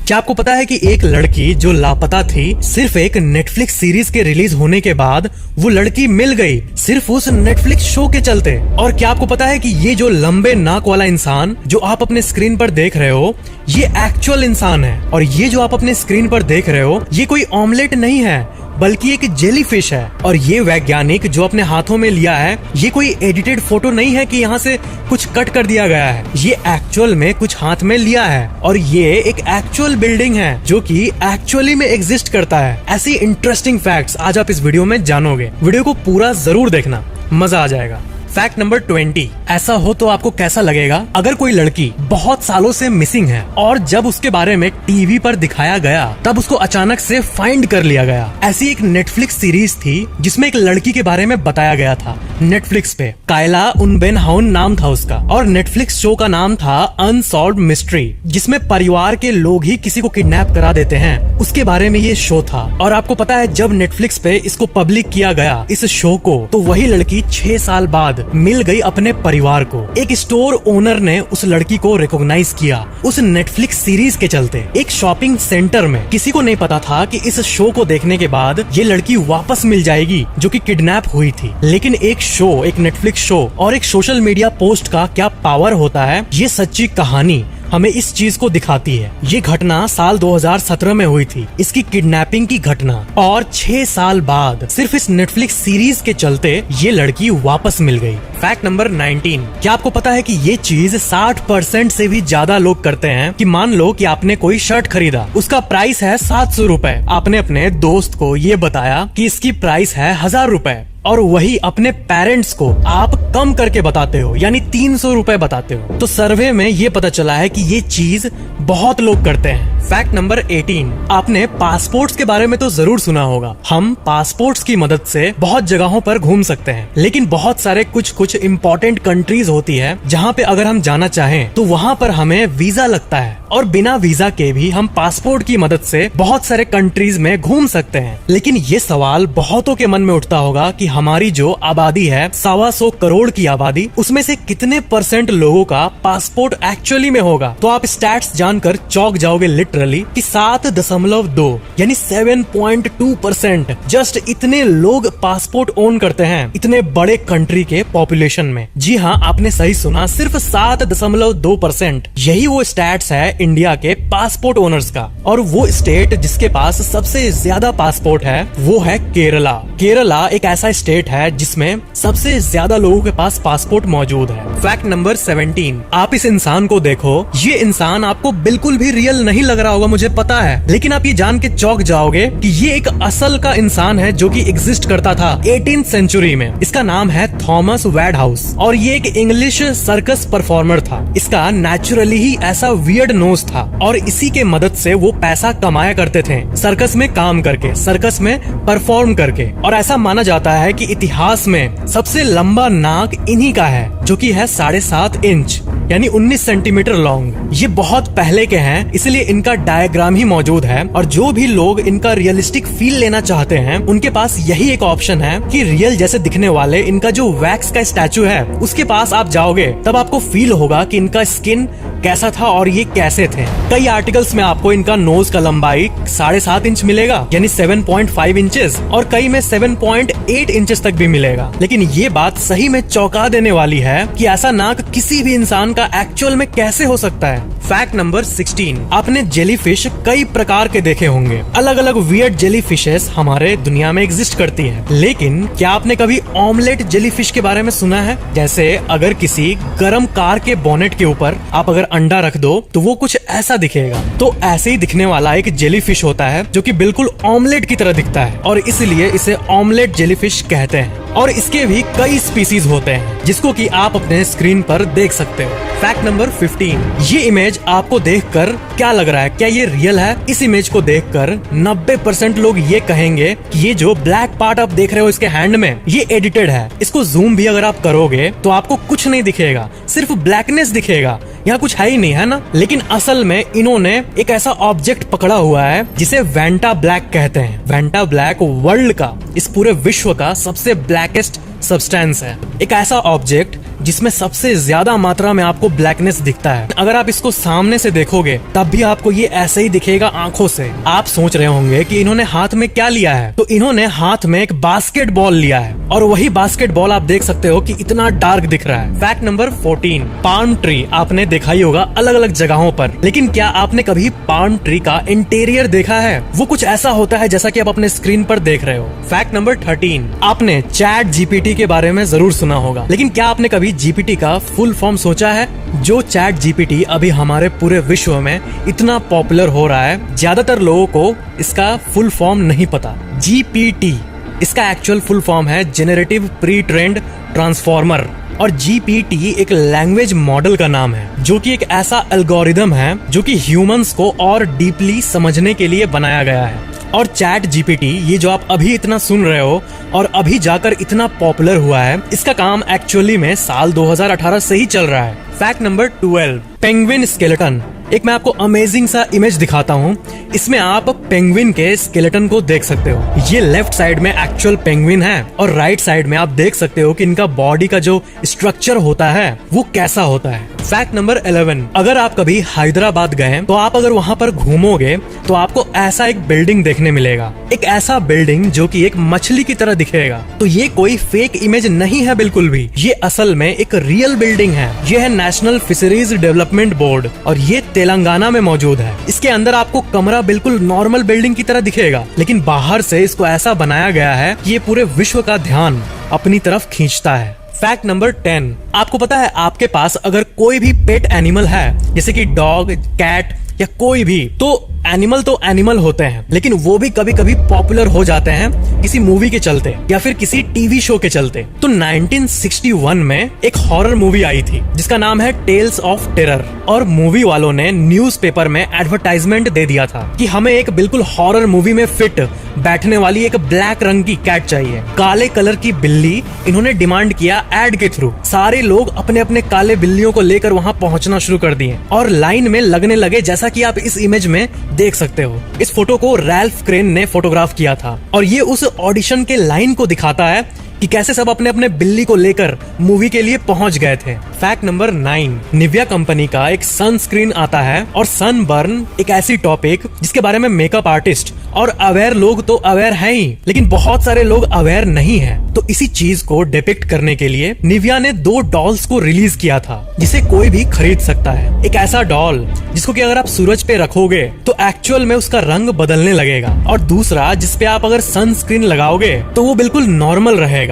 क्या आपको पता है कि एक लड़की जो लापता थी, सिर्फ एक नेटफ्लिक्स सीरीज के रिलीज होने के बाद वो लड़की मिल गई, सिर्फ उस नेटफ्लिक्स शो के चलते। और क्या आपको पता है कि ये जो लंबे नाक वाला इंसान जो आप अपने स्क्रीन पर देख रहे हो, ये एक्चुअल इंसान है। और ये जो आप अपने स्क्रीन पर देख रहे हो, ये कोई ऑमलेट नहीं है, बल्कि एक जेलीफिश है। और ये वैज्ञानिक जो अपने हाथों में लिया है, ये कोई एडिटेड फोटो नहीं है कि यहाँ से कुछ कट कर दिया गया है। ये एक्चुअल में कुछ हाथ में लिया है और ये एक एक्चुअल बिल्डिंग है जो कि एक्चुअली में एग्जिस्ट करता है। ऐसी इंटरेस्टिंग फैक्ट्स आज आप इस वीडियो में जानोगे। वीडियो को पूरा जरूर देखना, मजा आ जाएगा। Fact number 20। ऐसा हो तो आपको कैसा लगेगा अगर कोई लड़की बहुत सालों से मिसिंग है और जब उसके बारे में टीवी पर दिखाया गया तब उसको अचानक से फाइंड कर लिया गया। ऐसी एक नेटफ्लिक्स सीरीज थी जिसमें एक लड़की के बारे में बताया गया था नेटफ्लिक्स पे। कायला उनबेनहाउन नाम था उसका और नेटफ्लिक्स शो का नाम था अनसॉल्व्ड मिस्ट्री, जिसमें परिवार के लोग ही किसी को किडनैप करा देते हैं। उसके बारे में ये शो था। और आपको पता है जब नेटफ्लिक्स पे इसको पब्लिक किया गया इस शो को, तो वही लड़की 6 साल बाद मिल गई अपने परिवार को। एक स्टोर ओनर ने उस लड़की को रिकॉग्नाइज किया उस नेटफ्लिक्स सीरीज के चलते। एक शॉपिंग सेंटर में किसी को नहीं पता था कि इस शो को देखने के बाद ये लड़की वापस मिल जाएगी जो कि किडनैप हुई थी। लेकिन एक शो, एक नेटफ्लिक्स शो और एक सोशल मीडिया पोस्ट का क्या पावर होता है, ये सच्ची कहानी हमें इस चीज को दिखाती है। ये घटना साल 2017 में हुई थी, इसकी किडनैपिंग की घटना। और 6 साल बाद सिर्फ इस नेटफ्लिक्स सीरीज के चलते ये लड़की वापस मिल गई। Fact number 19। क्या आपको पता है कि ये चीज 60% से भी ज्यादा लोग करते हैं? कि मान लो कि आपने कोई शर्ट खरीदा, उसका प्राइस है 700 रुपए। आपने अपने दोस्त को ये बताया कि इसकी प्राइस है 1000 रुपए और वही अपने पेरेंट्स को आप कम करके बताते हो, यानी 300 रुपए बताते हो। तो सर्वे में ये पता चला है कि ये चीज बहुत लोग करते हैं। Fact number 18। आपने पासपोर्ट्स के बारे में तो जरूर सुना होगा। हम पासपोर्ट्स की मदद से बहुत जगहों पर घूम सकते हैं, लेकिन बहुत सारे कुछ इम्पोर्टेंट कंट्रीज होती है जहाँ पे अगर हम जाना चाहें तो वहाँ पर हमें वीजा लगता है और बिना वीजा के भी हम पासपोर्ट की मदद से बहुत सारे कंट्रीज में घूम सकते हैं। लेकिन ये सवाल बहुतों के मन में उठता होगा कि हमारी जो आबादी है 125 करोड़ की आबादी, उसमें से कितने % लोगों का पासपोर्ट एक्चुअली में होगा? तो आप स्टैट्स जानकर चौंक जाओगे लिटरली कि 7.2 यानी 7.2% जस्ट इतने लोग पासपोर्ट ओन करते हैं इतने बड़े कंट्री के पॉपुलेशन में। जी हाँ, आपने सही सुना, सिर्फ 7.2%। यही वो स्टैट्स है इंडिया के पासपोर्ट ओनर्स का। और वो स्टेट जिसके पास सबसे ज्यादा पासपोर्ट है वो है केरला। केरला एक ऐसा स्टेट है जिसमें सबसे ज्यादा लोगों के पास पासपोर्ट मौजूद है। Fact number 17। आप इस इंसान को देखो, ये इंसान आपको बिल्कुल भी रियल नहीं लग रहा होगा, मुझे पता है, लेकिन आप ये जान के चौंक जाओगे कि ये एक असल का इंसान है जो कि एग्जिस्ट करता था 18th सेंचुरी में। इसका नाम है थॉमस वेडहाउस और ये एक इंग्लिश सर्कस परफॉर्मर था। इसका नेचुरली ही ऐसा वियर्ड नोज था और इसी के मदद से वो पैसा कमाया करते थे, सर्कस में काम करके, सर्कस में परफॉर्म करके। और ऐसा माना जाता है कि इतिहास में सबसे लंबा नाक इन्हीं का है जो कि है 7.5 इंच यानी 19 सेंटीमीटर लॉन्ग। ये बहुत पहले के हैं, इसलिए इनका डायग्राम ही मौजूद है। और जो भी लोग इनका रियलिस्टिक फील लेना चाहते हैं उनके पास यही एक ऑप्शन है कि रियल जैसे दिखने वाले इनका जो वैक्स का स्टैचू है उसके पास आप जाओगे, तब आपको फील होगा कि इनका स्किन कैसा था और ये कैसे थे। कई आर्टिकल्स में आपको इनका नोज का लंबाई 7.5 इंच मिलेगा यानी 7.5 इंचेस और कई में 7.8 इंचेस तक भी मिलेगा। लेकिन ये बात सही में चौंका देने वाली है कि ऐसा नाक किसी भी इंसान का एक्चुअल में कैसे हो सकता है। Fact number 16। आपने जेलीफिश कई प्रकार के देखे होंगे, अलग अलग वियर्ड जेलीफिशेस हमारे दुनिया में एग्जिस्ट करती हैं। लेकिन क्या आपने कभी ऑमलेट जेलीफिश के बारे में सुना है? जैसे अगर किसी गरम कार के बोनेट के ऊपर आप अगर अंडा रख दो तो वो कुछ ऐसा दिखेगा। तो ऐसे ही दिखने वाला एक जेलीफिश होता है जो कि बिल्कुल ऑमलेट की तरह दिखता है और इसलिए इसे ऑमलेट जेलीफिश कहते हैं। और इसके भी कई स्पीसीज होते हैं जिसको कि आप अपने स्क्रीन पर देख सकते हो। Fact number 15। ये इमेज आपको देखकर क्या लग रहा है? क्या ये रियल है? इस इमेज को देखकर 90% लोग ये कहेंगे कि ये जो ब्लैक पार्ट आप देख रहे हो इसके हैंड में, ये एडिटेड है। इसको जूम भी अगर आप करोगे तो आपको कुछ नहीं दिखेगा, सिर्फ ब्लैकनेस दिखेगा, यहाँ कुछ है ही नहीं, है ना? लेकिन असल में इन्होंने एक ऐसा ऑब्जेक्ट पकड़ा हुआ है जिसे वेंटा ब्लैक कहते हैं। वेंटा ब्लैक वर्ल्ड का, इस पूरे विश्व का सबसे ब्लैकेस्ट सब्सटेंस है। एक ऐसा ऑब्जेक्ट जिसमें सबसे ज्यादा मात्रा में आपको ब्लैकनेस दिखता है। अगर आप इसको सामने से देखोगे तब भी आपको ये ऐसे ही दिखेगा आंखों से। आप सोच रहे होंगे कि इन्होंने हाथ में क्या लिया है, तो इन्होंने हाथ में एक बास्केटबॉल लिया है और वही बास्केटबॉल आप देख सकते हो कि इतना डार्क दिख रहा है। फैक्ट नंबर 14, पाल्म ट्री आपने देखा ही होगा अलग अलग जगहों पर, लेकिन क्या आपने कभी पाल्म ट्री का इंटीरियर देखा है? वो कुछ ऐसा होता है जैसा कि आप अपने स्क्रीन पर देख रहे हो। फैक्ट नंबर 13, आपने चैट जीपीटी के बारे में जरूर सुना होगा, लेकिन क्या आपने कभी जीपीटी का फुल फॉर्म सोचा है? जो चैट जीपीटी अभी हमारे पूरे विश्व में इतना पॉपुलर हो रहा है, ज्यादातर लोगों को इसका फुल फॉर्म नहीं पता। जीपीटी इसका एक्चुअल फुल फॉर्म है जेनरेटिव प्री ट्रेंड ट्रांसफॉर्मर, और जीपीटी एक लैंग्वेज मॉडल का नाम है जो कि एक ऐसा एल्गोरिदम है जो कि ह्यूमंस को और डीपली समझने के लिए बनाया गया है। और चैट जीपीटी, ये जो आप अभी इतना सुन रहे हो और अभी जाकर इतना पॉपुलर हुआ है, इसका काम एक्चुअली में साल 2018 से ही चल रहा है। Fact number 12, penguin skeleton. एक मैं आपको अमेजिंग सा इमेज दिखाता हूँ। इसमें आप पेंगुइन के स्केलेटन को देख सकते हो। ये लेफ्ट साइड में एक्चुअल पेंगुइन है और राइट साइड में आप देख सकते हो कि इनका बॉडी का जो स्ट्रक्चर होता है वो कैसा होता है। फैक्ट नंबर 11, अगर आप कभी हैदराबाद गए तो आप अगर वहाँ पर घूमोगे तो आपको ऐसा एक बिल्डिंग देखने मिलेगा, एक ऐसा बिल्डिंग जो कि एक मछली की तरह दिखेगा। तो ये कोई फेक इमेज नहीं है बिल्कुल भी, ये असल में एक रियल बिल्डिंग है। ये है नेशनल फिशरीज डेवलपमेंट बोर्ड और ये तेलंगाना में मौजूद है। इसके अंदर आपको कमरा बिल्कुल नॉर्मल बिल्डिंग की तरह दिखेगा, लेकिन बाहर से इसको ऐसा बनाया गया है कि ये पूरे विश्व का ध्यान अपनी तरफ खींचता है। फैक्ट नंबर 10, आपको पता है आपके पास अगर कोई भी पेट एनिमल है, जैसे कि डॉग, कैट या कोई भी, तो एनिमल होते हैं, लेकिन वो भी कभी कभी पॉपुलर हो जाते हैं किसी मूवी के चलते या फिर किसी टीवी शो के चलते। तो 1961 में एक हॉरर मूवी आई थी जिसका नाम है टेल्स ऑफ टेरर, और मूवी वालों ने न्यूज़पेपर में एडवर्टाइजमेंट दे दिया था कि हमें एक बिल्कुल हॉरर मूवी में फिट बैठने वाली एक ब्लैक रंग की कैट चाहिए, काले कलर की बिल्ली। इन्होंने डिमांड किया एड के थ्रू। सारे लोग अपने अपने काले बिल्लियों को लेकर वहां पहुंचना शुरू कर दिए और लाइन में लगने लगे, जैसा कि आप इस इमेज में देख सकते हो। इस फोटो को रैल्फ क्रेन ने फोटोग्राफ किया था और ये उस ऑडिशन के लाइन को दिखाता है कि कैसे सब अपने अपने बिल्ली को लेकर मूवी के लिए पहुंच गए थे। फैक्ट नंबर 9, निविया कंपनी का एक सनस्क्रीन आता है, और सनबर्न एक ऐसी टॉपिक जिसके बारे में मेकअप आर्टिस्ट और अवेयर लोग तो अवेयर हैं ही, लेकिन बहुत सारे लोग अवेयर नहीं हैं। तो इसी चीज को डिपिक्ट करने के लिए निविया ने 2 डॉल्स को रिलीज किया था जिसे कोई भी खरीद सकता है। एक ऐसा डॉल जिसको कि अगर आप सूरज पे रखोगे तो एक्चुअल में उसका रंग बदलने लगेगा, और दूसरा जिसपे आप अगर सनस्क्रीन लगाओगे तो वो बिल्कुल नॉर्मल रहेगा।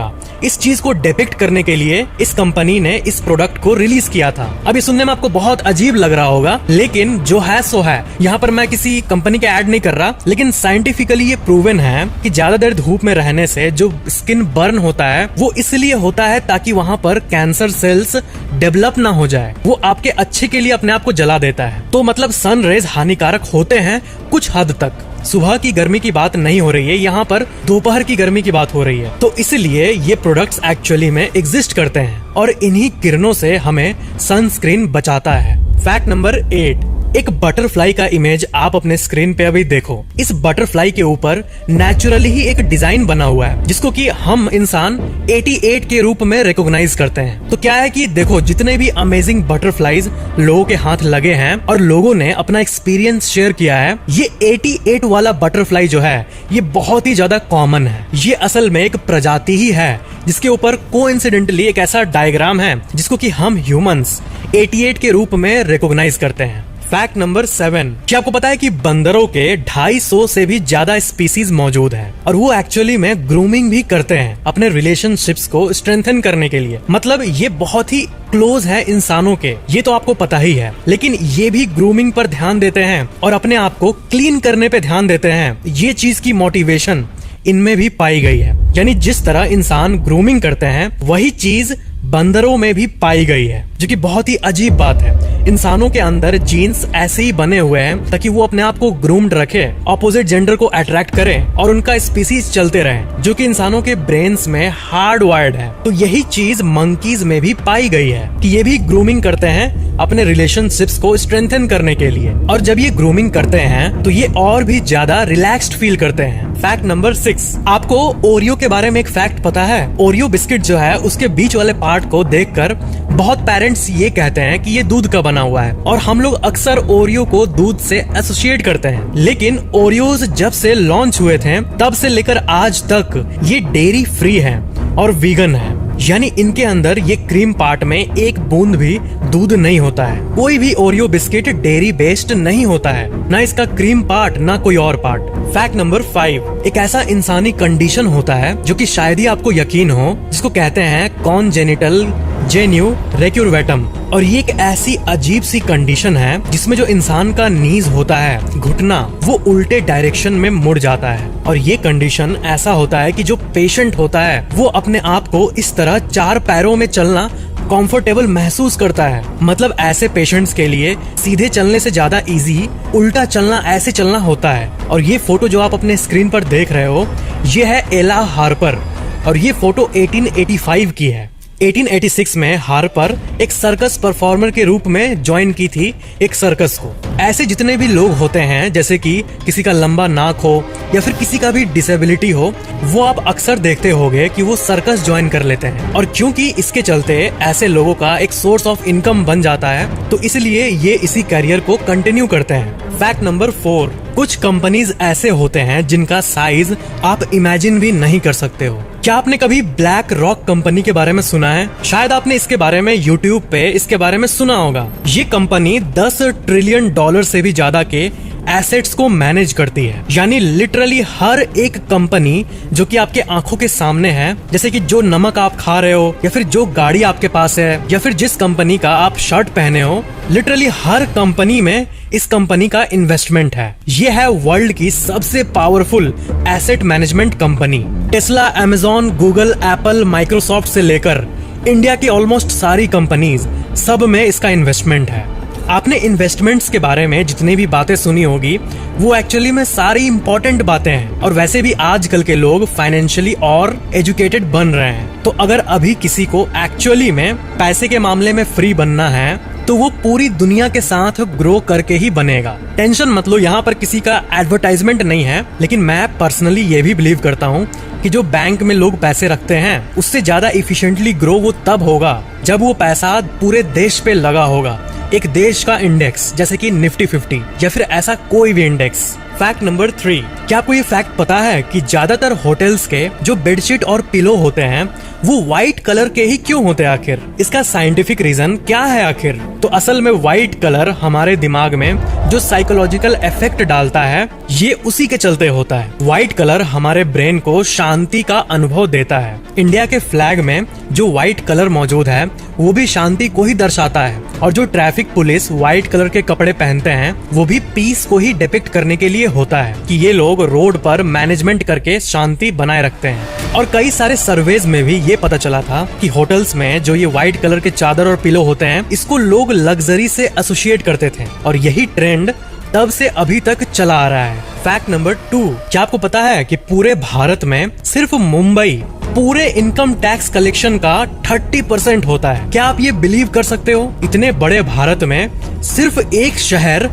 इस चीज को डिपिक्ट करने के लिए इस कंपनी ने इस प्रोडक्ट को रिलीज किया था। अभी सुनने में आपको बहुत अजीब लग रहा होगा, लेकिन जो है सो है। यहाँ पर मैं किसी कंपनी का ऐड नहीं कर रहा, लेकिन साइंटिफिकली ये प्रूवन है कि ज्यादा देर धूप में रहने से जो स्किन बर्न होता है वो इसलिए होता है ताकि वहाँ पर कैंसर सेल्स डेवलप ना हो जाए। वो आपके अच्छे के लिए अपने आप को जला देता है। तो मतलब सन रेज हानिकारक होते हैं कुछ हद तक। सुबह की गर्मी की बात नहीं हो रही है, यहाँ पर दोपहर की गर्मी की बात हो रही है। तो इसलिए ये प्रोडक्ट्स एक्चुअली में एग्जिस्ट करते हैं और इन्हीं किरणों से हमें सनस्क्रीन बचाता है। फैक्ट नंबर 8, एक बटरफ्लाई का इमेज आप अपने स्क्रीन पे अभी देखो। इस बटरफ्लाई के ऊपर नेचुरली ही एक डिजाइन बना हुआ है जिसको कि हम इंसान 88 के रूप में रिकॉग्नाइज करते हैं। तो क्या है कि देखो, जितने भी अमेजिंग बटरफ्लाईज लोगों के हाथ लगे हैं और लोगों ने अपना एक्सपीरियंस शेयर किया है, ये 88 वाला बटरफ्लाई जो है ये बहुत ही ज्यादा कॉमन है। ये असल में एक प्रजाति ही है जिसके ऊपर कोइंसिडेंटली एक ऐसा डायग्राम है जिसको कि हम ह्यूमंस 88 के रूप में रिकॉग्नाइज करते हैं। फैक्ट नंबर 7, क्या आपको पता है कि बंदरों के 250 से भी ज्यादा स्पीसीज मौजूद हैं और वो एक्चुअली में ग्रूमिंग भी करते हैं अपने रिलेशनशिप्स को स्ट्रेंथन करने के लिए। मतलब ये बहुत ही क्लोज है इंसानों के, ये तो आपको पता ही है, लेकिन ये भी ग्रूमिंग पर ध्यान देते हैं और अपने आप को क्लीन करने पे ध्यान देते हैं। ये चीज की मोटिवेशन इनमें भी पाई गई है, यानी जिस तरह इंसान ग्रूमिंग करते हैं वही चीज बंदरों में भी पाई गई है। जो कि बहुत ही अजीब बात है। इंसानों के अंदर जीन्स ऐसे ही बने हुए हैं ताकि वो अपने आप को ग्रूम्ड रखे, ऑपोजिट जेंडर को अट्रैक्ट करे और उनका स्पीसीज चलते रहे, जो कि इंसानों के ब्रेन्स में हार्ड वायर्ड है। तो यही चीज मंकीज में भी पाई गई है कि ये भी ग्रूमिंग करते हैं अपने रिलेशनशिप्स को स्ट्रेंथन करने के लिए, और जब ये ग्रूमिंग करते हैं तो ये और भी ज्यादा रिलैक्स्ड फील करते हैं। फैक्ट नंबर 6, आपको ओरियो के बारे में एक फैक्ट पता है? ओरियो बिस्किट जो है उसके बीच वाले पार्ट को देखकर बहुत पेरेंट्स ये कहते हैं कि ये दूध का बना हुआ है, और हम लोग अक्सर ओरियो को दूध से एसोसिएट करते हैं। लेकिन ओरियोज जब से लॉन्च हुए थे तब से लेकर आज तक ये डेयरी फ्री है और वीगन है, यानी इनके अंदर ये क्रीम पार्ट में एक बूंद भी दूध नहीं होता है। कोई भी ओरियो बिस्किट डेयरी बेस्ड नहीं होता है, ना इसका क्रीम पार्ट ना कोई और पार्ट। फैक्ट नंबर 5, एक ऐसा इंसानी कंडीशन होता है जो कि शायद ही आपको यकीन हो, जिसको कहते हैं कॉन्जेनिटल जेन्यू रेक्यूरवेटम, और ये एक ऐसी अजीब सी कंडीशन है जिसमें जो इंसान का नीज होता है, घुटना, वो उल्टे डायरेक्शन में मुड़ जाता है। और ये कंडीशन ऐसा होता है कि जो पेशेंट होता है वो अपने आप को इस तरह 4 पैरों में चलना कंफर्टेबल महसूस करता है। मतलब ऐसे पेशेंट्स के लिए सीधे चलने से ज्यादा इजी उल्टा चलना, ऐसे चलना होता है। और ये फोटो जो आप अपने स्क्रीन पर देख रहे हो, ये है एला हार्पर, और ये फोटो 1885 की है। 1886 में हार्पर एक सर्कस परफॉर्मर के रूप में ज्वाइन की थी एक सर्कस को। ऐसे जितने भी लोग होते हैं, जैसे कि किसी का लंबा नाक हो या फिर किसी का भी डिसेबिलिटी हो, वो आप अक्सर देखते होंगे कि वो सर्कस ज्वाइन कर लेते हैं, और क्योंकि इसके चलते ऐसे लोगों का एक सोर्स ऑफ इनकम बन जाता है, तो इसलिए ये इसी करियर को कंटिन्यू करते हैं। फैक्ट नंबर 4, कुछ कंपनीज ऐसे होते हैं जिनका साइज आप इमेजिन भी नहीं कर सकते हो। क्या आपने कभी ब्लैक रॉक कंपनी के बारे में सुना है? शायद आपने इसके बारे में यूट्यूब पे इसके बारे में सुना होगा। ये कंपनी $10 ट्रिलियन से भी ज्यादा के एसेट्स को मैनेज करती है, यानी लिटरली हर एक कंपनी जो कि आपके आंखों के सामने है, जैसे कि जो नमक आप खा रहे हो, या फिर जो गाड़ी आपके पास है, या फिर जिस कंपनी का आप शर्ट पहने हो, लिटरली हर कंपनी में इस कंपनी का इन्वेस्टमेंट है। ये है वर्ल्ड की सबसे powerful asset management company. Tesla, Amazon, Google, Apple, Microsoft से लेकर इंडिया की ऑलमोस्ट सारी कंपनीज, सब में इसका इन्वेस्टमेंट है। आपने इन्वेस्टमेंट्स के बारे में जितनी भी बातें सुनी होगी, वो एक्चुअली में सारी इंपॉर्टेंट बातें हैं, और वैसे भी आजकल के लोग फाइनेंशियली और एजुकेटेड बन रहे हैं। तो अगर अभी किसी को एक्चुअली में पैसे के मामले में फ्री बनना है, तो वो पूरी दुनिया के साथ ग्रो करके ही बनेगा। टेंशन मत लो, यहाँ पर किसी का एडवर्टाइजमेंट नहीं है, लेकिन मैं पर्सनली ये भी बिलीव करता हूँ कि जो बैंक में लोग पैसे रखते हैं, उससे ज्यादा इफिशिएंटली ग्रो वो तब होगा जब वो पैसा पूरे देश पे लगा होगा। एक देश का इंडेक्स, जैसे कि निफ्टी 50 या फिर ऐसा कोई भी इंडेक्स। फैक्ट नंबर 3, क्या आपको ये फैक्ट पता है कि ज्यादातर होटल्स के जो बेडशीट और पिलो होते हैं वो व्हाइट कलर के ही क्यों होते हैं? आखिर इसका साइंटिफिक रीजन क्या है आखिर? तो असल में व्हाइट कलर हमारे दिमाग में जो साइकोलॉजिकल इफेक्ट डालता है, ये उसी के चलते होता है। व्हाइट कलर हमारे ब्रेन को शांति का अनुभव देता है। इंडिया के फ्लैग में जो व्हाइट कलर मौजूद है वो भी शांति को ही दर्शाता है, और जो ट्रैफिक पुलिस व्हाइट कलर के कपड़े पहनते हैं वो भी पीस को ही डिपिक्ट करने के लिए होता है कि ये लोग रोड पर मैनेजमेंट करके शांति बनाए रखते हैं। और कई सारे सर्वेज में भी ये पता चला था कि होटल्स में जो ये व्हाइट कलर के चादर और पिलो होते हैं, इसको लोग लग्जरी से एसोसिएट करते थे, और यही ट्रेंड तब से अभी तक चला आ रहा है। फैक्ट नंबर 2, क्या आपको पता है कि पूरे भारत में सिर्फ मुंबई पूरे इनकम टैक्स कलेक्शन का 30% होता है? क्या आप ये बिलीव कर सकते हो? इतने बड़े भारत में सिर्फ एक शहर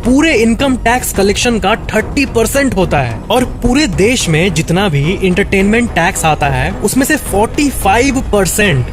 पूरे इनकम टैक्स कलेक्शन का 30% होता है, और पूरे देश में जितना भी इंटरटेनमेंट टैक्स आता है उसमें से 45%,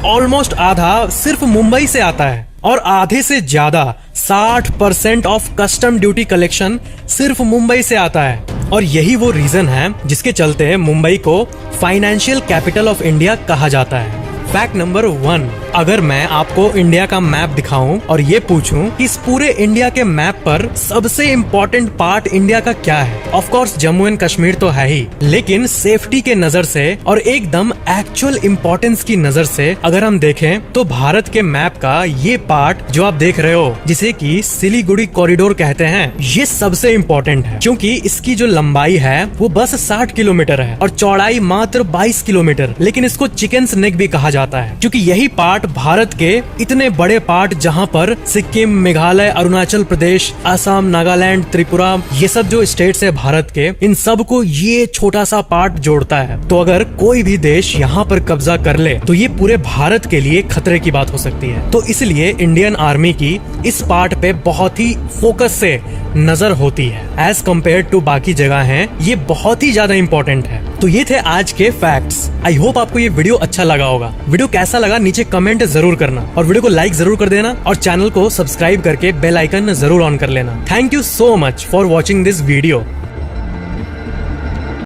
ऑलमोस्ट आधा सिर्फ मुंबई से आता है, और आधे से ज्यादा 60% ऑफ कस्टम ड्यूटी कलेक्शन सिर्फ मुंबई से आता है। और यही वो रीजन है जिसके चलते मुंबई को फाइनेंशियल कैपिटल ऑफ इंडिया कहा जाता है। फैक्ट नंबर 1, अगर मैं आपको इंडिया का मैप दिखाऊं और ये पूछूं कि इस पूरे इंडिया के मैप पर सबसे इम्पोर्टेंट पार्ट इंडिया का क्या है? Of course Jammu and Kashmir तो है ही, लेकिन सेफ्टी के नजर से और एकदम एक्चुअल इम्पोर्टेंस की नजर से अगर हम देखें तो भारत के मैप का ये पार्ट जो आप देख रहे हो, जिसे कि सिलीगुड़ी कॉरिडोर कहते हैं, ये सबसे इम्पोर्टेंट है क्योंकि इसकी जो लंबाई है वो बस 60 किलोमीटर है और चौड़ाई मात्र 22 किलोमीटर। लेकिन इसको चिकन्स नेक भी कहा जाता है क्योंकि यही पार्ट भारत के इतने बड़े पार्ट जहाँ पर सिक्किम, मेघालय, अरुणाचल प्रदेश, असम, नागालैंड, त्रिपुरा, ये सब जो स्टेट्स है भारत के, इन सब को ये छोटा सा पार्ट जोड़ता है। तो अगर कोई भी देश यहाँ पर कब्जा कर ले तो ये पूरे भारत के लिए खतरे की बात हो सकती है। तो इसलिए इंडियन आर्मी की इस पार्ट पे बहुत ही फोकस से नजर होती है। एज कम्पेयर टू बाकी जगह हैं, ये बहुत ही ज्यादा इंपॉर्टेंट है। तो ये थे आज के फैक्ट्स। आई होप आपको ये वीडियो अच्छा लगा होगा। वीडियो कैसा लगा नीचे कमेंट जरूर करना और वीडियो को लाइक जरूर कर देना और चैनल को सब्सक्राइब करके बेल आइकन जरूर ऑन कर लेना। Thank you so much for watching this video.